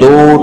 2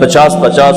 50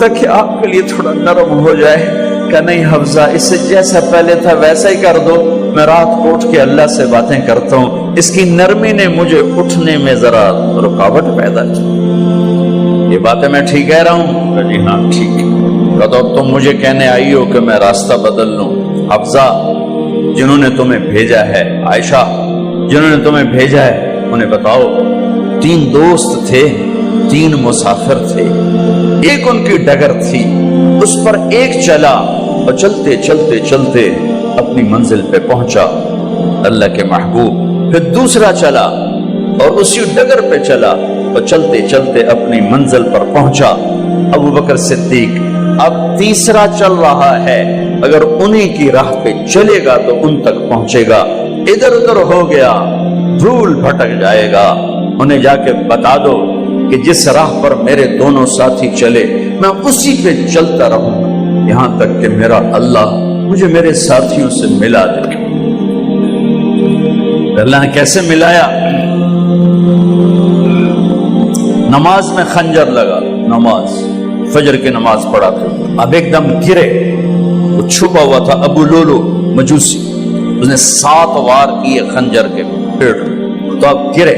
تاکہ آپ کے لیے تھوڑا نرم ہو جائے. کہ نہیں حفظہ، اسے جیسا پہلے تھا ویسا ہی کر دو، میں رات کو اٹھ کے اللہ سے باتیں کرتا ہوں. اس کی نرمی نے مجھے اٹھنے میں ذرا رکاوٹ پیدا کی. یہ باتیں میں ٹھیک کہہ رہا ہوں؟ کہ جی ہاں ٹھیک. تو تم مجھے کہنے آئی ہو کہ میں راستہ بدل لوں. حفظہ، جنہوں نے تمہیں بھیجا ہے، عائشہ جنہوں نے تمہیں بھیجا ہے، انہیں بتاؤ. 3 دوست تھے، 3 مسافر تھے، ایک ان کی ڈگر تھی، اس پر ایک چلا اور چلتے چلتے چلتے اپنی منزل پہ پہنچا اللہ کے محبوب. پھر دوسرا چلا اور اسی ڈگر پہ چلا اور چلتے چلتے اپنی منزل پر پہنچا ابو بکر صدیق. اب تیسرا چل رہا ہے، اگر انہی کی راہ پہ چلے گا تو ان تک پہنچے گا. ادھر ادھر ہو گیا، دھول بھٹک جائے گا. انہیں جا کے بتا دو کہ جس راہ پر میرے دونوں ساتھی چلے میں اسی پہ چلتا رہوں یہاں تک کہ میرا اللہ مجھے میرے ساتھیوں سے ملا دے. اللہ نے کیسے ملایا؟ نماز میں خنجر لگا، نماز فجر کی نماز پڑھا تھا. اب ایک دم گرے، وہ چھپا ہوا تھا ابو لولو مجوسی، اس نے 7 وار کیے خنجر کے پیٹ. تو اب گرے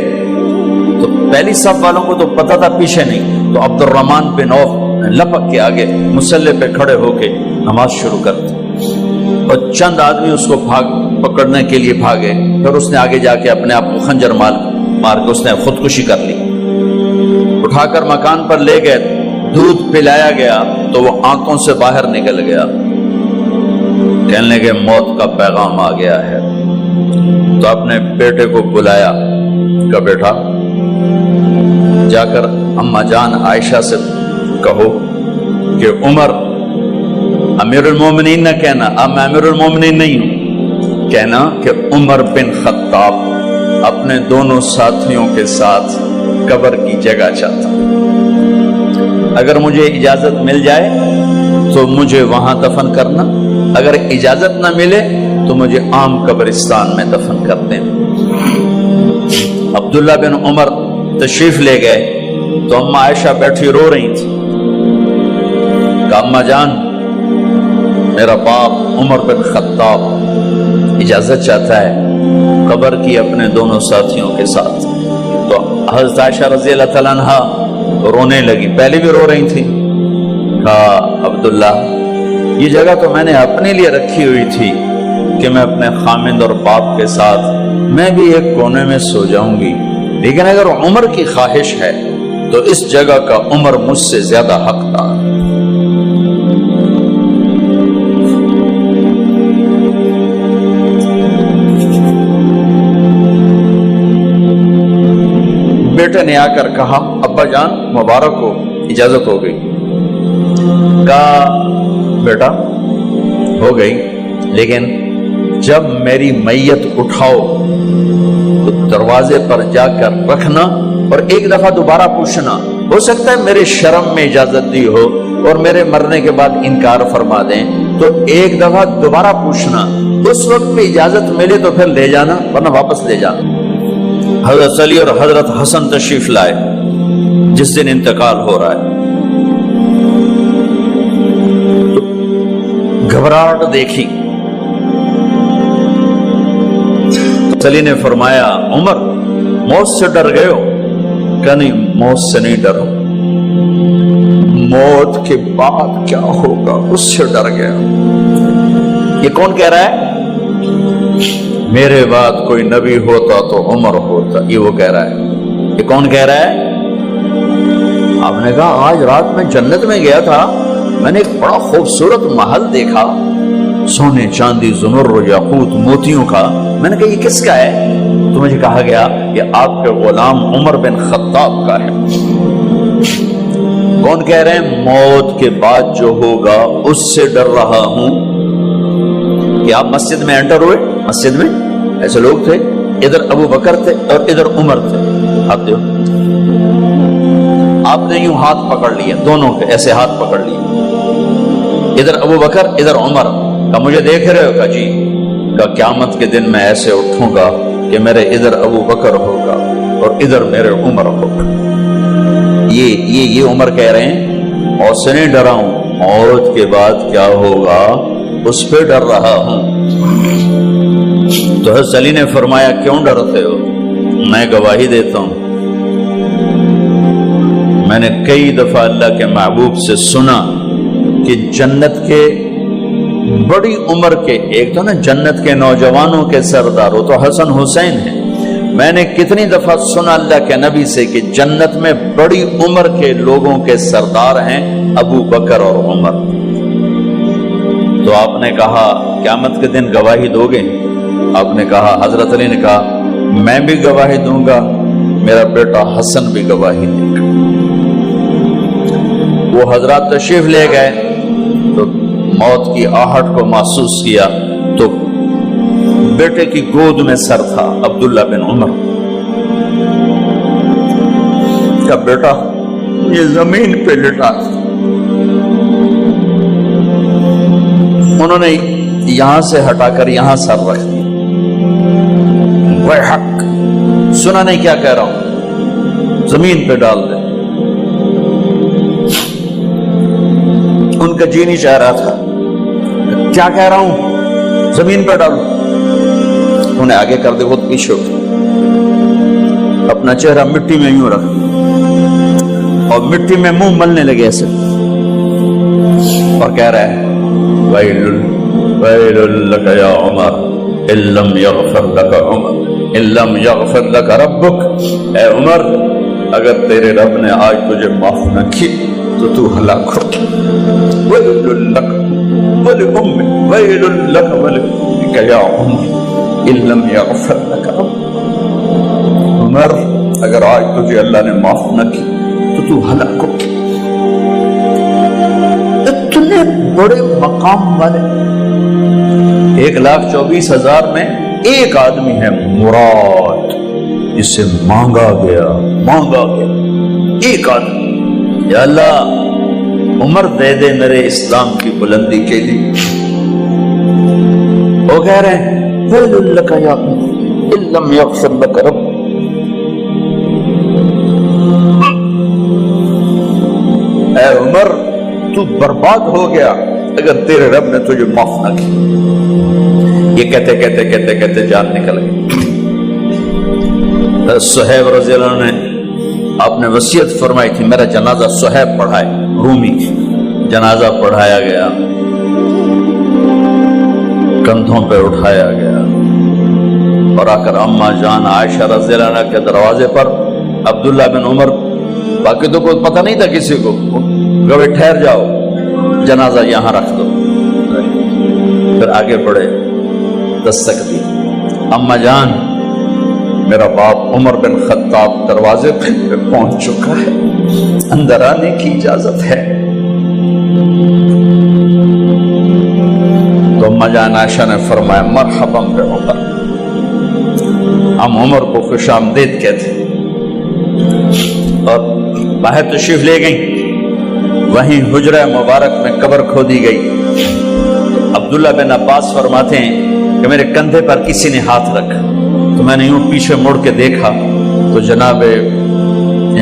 تو پہلی صف والوں کو تو پتہ تھا، پیچھے نہیں. تو عبد الرحمن بن عوف لپک کے آگے مصلی پہ کھڑے ہو کے نماز شروع کر دی. اور چند آدمی اس کو پکڑنے کے لیے بھاگے. پھر اس نے آگے جا کے اپنے آپ کو خنجر مار کے اس نے خودکشی کر لی. اٹھا کر مکان پر لے گئے، دودھ پلایا گیا تو وہ آنکھوں سے باہر نکل گیا. کہنے لگے موت کا پیغام آ گیا ہے. تو اپنے بیٹے کو بلایا کہ بیٹا جا کر اما جان عائشہ سے کہو کہ عمر امیر المومنین نہ کہنا، اب میں امیر المومنین نہیں ہوں، کہنا کہ عمر بن خطاب اپنے دونوں ساتھیوں کے ساتھ قبر کی جگہ چاہتا. اگر مجھے اجازت مل جائے تو مجھے وہاں دفن کرنا، اگر اجازت نہ ملے تو مجھے عام قبرستان میں دفن کر دینا. عبداللہ بن عمر تشریف لے گئے تو اما عائشہ بیٹھی رو رہی تھی. کہ اما جان میرا باپ عمر بن خطاب اجازت چاہتا ہے قبر کی اپنے دونوں ساتھیوں کے ساتھ. تو حضرت عائشہ رضی اللہ تعالیٰ عنہ رونے لگی، پہلے بھی رو رہی تھی. کہا عبداللہ یہ جگہ تو میں نے اپنے لیے رکھی ہوئی تھی کہ میں اپنے خامند اور باپ کے ساتھ میں بھی ایک کونے میں سو جاؤں گی، لیکن اگر عمر کی خواہش ہے تو اس جگہ کا عمر مجھ سے زیادہ حقدار. بیٹے نے آ کر کہا ابا جان مبارک ہو، اجازت ہو گئی. کہا بیٹا ہو گئی، لیکن جب میری میت اٹھاؤ تو دروازے پر جا کر رکھنا اور ایک دفعہ دوبارہ پوچھنا. ہو سکتا ہے میرے شرم میں اجازت دی ہو اور میرے مرنے کے بعد انکار فرما دیں، تو ایک دفعہ دوبارہ پوچھنا. اس وقت پہ اجازت ملے تو پھر لے جانا، ورنہ واپس لے جانا. حضرت علی اور حضرت حسن تشریف لائے جس دن انتقال ہو رہا ہے. تو گھبراہٹ دیکھی. علی نے فرمایا عمر موت سے ڈر گئے ہو؟ کہ نہیں موت سے نہیں ڈرو، موت کے بعد کیا ہوگا اس سے ڈر گیا. یہ کون کہہ رہا ہے؟ میرے بعد کوئی نبی ہوتا تو عمر ہوتا، یہ وہ کہہ رہا ہے. یہ کون کہہ رہا ہے؟ آپ نے کہا آج رات میں جنت میں گیا تھا، میں نے ایک بڑا خوبصورت محل دیکھا، سونے چاندی زمر یاقوت موتیوں کا. میں نے کہا یہ کس کا ہے؟ تو مجھے کہا گیا یہ آپ کے غلام عمر بن خطاب کا ہے. کون کہہ رہے ہیں؟ موت کے بعد جو ہوگا اس سے ڈر رہا ہوں. کہ آپ مسجد میں انٹر ہوئے، مسجد میں ایسے لوگ تھے، ادھر ابو بکر تھے اور ادھر عمر تھے. ہاتھ دیو. آپ نے یوں ہاتھ پکڑ لیے، دونوں کے ایسے ہاتھ پکڑ لیے، ادھر ابو بکر ادھر عمر. کہ مجھے دیکھ رہے ہو؟ کہ جی. کہ قیامت کے دن میں ایسے اٹھوں گا کہ میرے ادھر ابو بکر ہوگا اور ادھر میرے عمر ہوگا. یہ عمر کہہ رہے ہیں موت سے نہیں ڈرا ہوں، موت کے بعد کیا ہوگا اس پہ ڈر رہا ہوں۔ تو حضرت علی نے فرمایا کیوں ڈرتے ہو؟ میں گواہی دیتا ہوں، میں نے کئی دفعہ اللہ کے محبوب سے سنا کہ جنت کے بڑی عمر کے، ایک تو نا جنت کے نوجوانوں کے سردار، وہ تو حسن حسین ہیں، میں نے کتنی دفعہ سنا اللہ کے نبی سے کہ جنت میں بڑی عمر کے لوگوں کے سردار ہیں ابو بکر اور عمر۔ تو آپ نے کہا قیامت کے دن گواہی دو گے؟ آپ نے کہا، حضرت علی نے کہا میں بھی گواہی دوں گا، میرا بیٹا حسن بھی گواہی دے گا۔ وہ حضرات تشریف لے گئے تو موت کی آہٹ کو محسوس کیا تو بیٹے کی گود میں سر تھا عبداللہ بن عمر کا بیٹا، یہ زمین پہ لٹا تھا۔ انہوں نے یہاں سے ہٹا کر یہاں سر رکھ دیا۔ وہ حق سنا نہیں کیا کہہ رہا ہوں، زمین پہ ڈال دے۔ ان کا جی نہیں چاہ رہا تھا، کیا کہہ رہا ہوں، زمین پہ ڈالو۔ انہیں آگے کر دے، خود پیچھے اٹھ، اپنا چہرہ مٹی میں یوں رکھ اور مٹی میں منہ ملنے لگے ایسے، اور کہہ رہا ہے ویل لک یا عمر ان لم یغفر لک عمر ان لم یغفر لک ربک، اے عمر اگر تیرے رب نے آج تجھے معاف نہ کی تو تو ہلاک ہو۔ ویل لک ولأمک ویل لک ولأمک یا عمر ان لم یغفر لک ربک، عمر اگر آج تجھے اللہ نے معاف نہ کی تو تو ہلاک ہو۔ اتنے بڑے مقام والے 1,24,000 میں ایک آدمی ہے مراد، جسے مانگا گیا ایک آدمی، یا اللہ عمر دے دے میرے اسلام کی بلندی کے لیے۔ وہ کہہ رہے ہیں ویل لک یا عمر ان لم یغفر لک رب، اے عمر تو برباد ہو گیا اگر تیرے رب نے تجھے معاف نہ کی۔ یہ کہتے کہتے کہتے کہتے جان نکل گئی۔ صہیب رضی اللہ عنہ نے آپ نے وصیت فرمائی تھی میرا جنازہ صہیب پڑھائے، رومی جنازہ پڑھایا گیا، کندھوں پہ اٹھایا گیا، اور آ کر اما جان عائشہ رضی اللہ عنہ کے دروازے پر عبداللہ بن عمر، باقی تو کوئی پتہ نہیں تھا کسی کو، گوے ٹھہر جاؤ جنازہ یہاں رکھ دو، پھر آگے بڑھے، دستک دی، اما جان میرا باپ عمر بن خطاب دروازے پہ پہنچ چکا ہے، اندر آنے کی اجازت ہے۔ تو اما جان عائشہ نے فرمایا مرحبا بعمر، ہم عمر کو خوش آمدید کہتے، اور باہر تشریف لے گئیں۔ وہیں حجرہ مبارک میں قبر کھودی گئی۔ عبداللہ بن عباس فرماتے ہیں کہ میرے کندھے پر کسی نے ہاتھ رکھا تو میں نے یوں پیچھے مڑ کے دیکھا تو جناب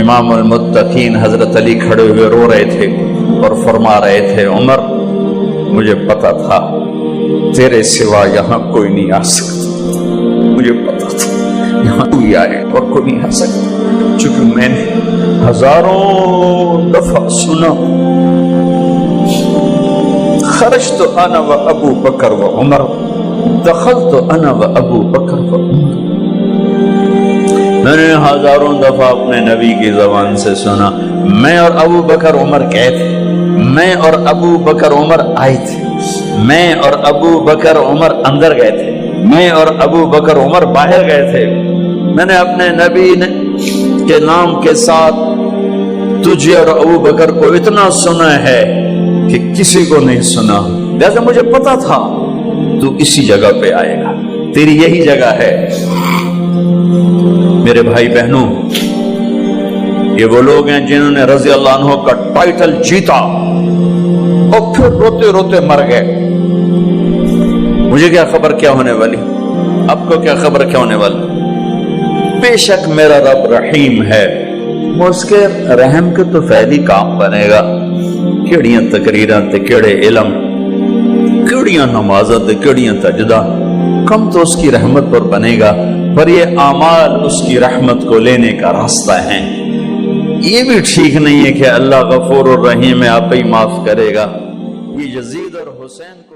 امام المتقین حضرت علی کھڑے ہوئے رو رہے تھے اور فرما رہے تھے عمر مجھے پتا تھا تیرے سوا یہاں کوئی نہیں آ سکتا، مجھے پتا تھا یہاں کوئی آئے اور کوئی نہیں آ سکتا، چونکہ میں نے ہزاروں دفعہ سنا خرجت انا و ابو بکر و عمر دخلت انا و ابو بکر و عمر، میں نے ہزاروں دفعہ اپنے نبی کی زبان سے سنا میں اور ابو بکر عمر گئے تھے، میں اور ابو بکر عمر آئے تھے، میں اور ابو بکر عمر اندر گئے تھے، میں اور ابو بکر عمر باہر گئے تھے، میں نے اپنے نبی کے نام کے ساتھ تجھے اور ابو بکر کو اتنا سنا ہے کہ کسی کو نہیں سنا، لہذا مجھے پتا تھا تو اسی جگہ پہ آئے گا، تیری یہی جگہ ہے۔ میرے بھائی بہنوں، یہ وہ لوگ ہیں جنہوں نے رضی اللہ عنہ کا ٹائٹل جیتا اور پھر روتے روتے مر گئے۔ مجھے کیا خبر کیا ہونے والی، آپ کو کیا خبر کیا ہونے والی؟ بے شک میرا رب رحیم ہے، اس کے رحم کے تو فعلی کام بنے گا، کیڑیاں تقریراں تے کیڑے علم، کیڑیاں نمازاں تے کیڑیاں تجدہ، کم تو اس کی رحمت پر بنے گا، پر یہ اعمال اس کی رحمت کو لینے کا راستہ ہے۔ یہ بھی ٹھیک نہیں ہے کہ اللہ غفور الرحیم ہے، آپ ہی معاف کرے گا۔ یہ یزید اور حسین کو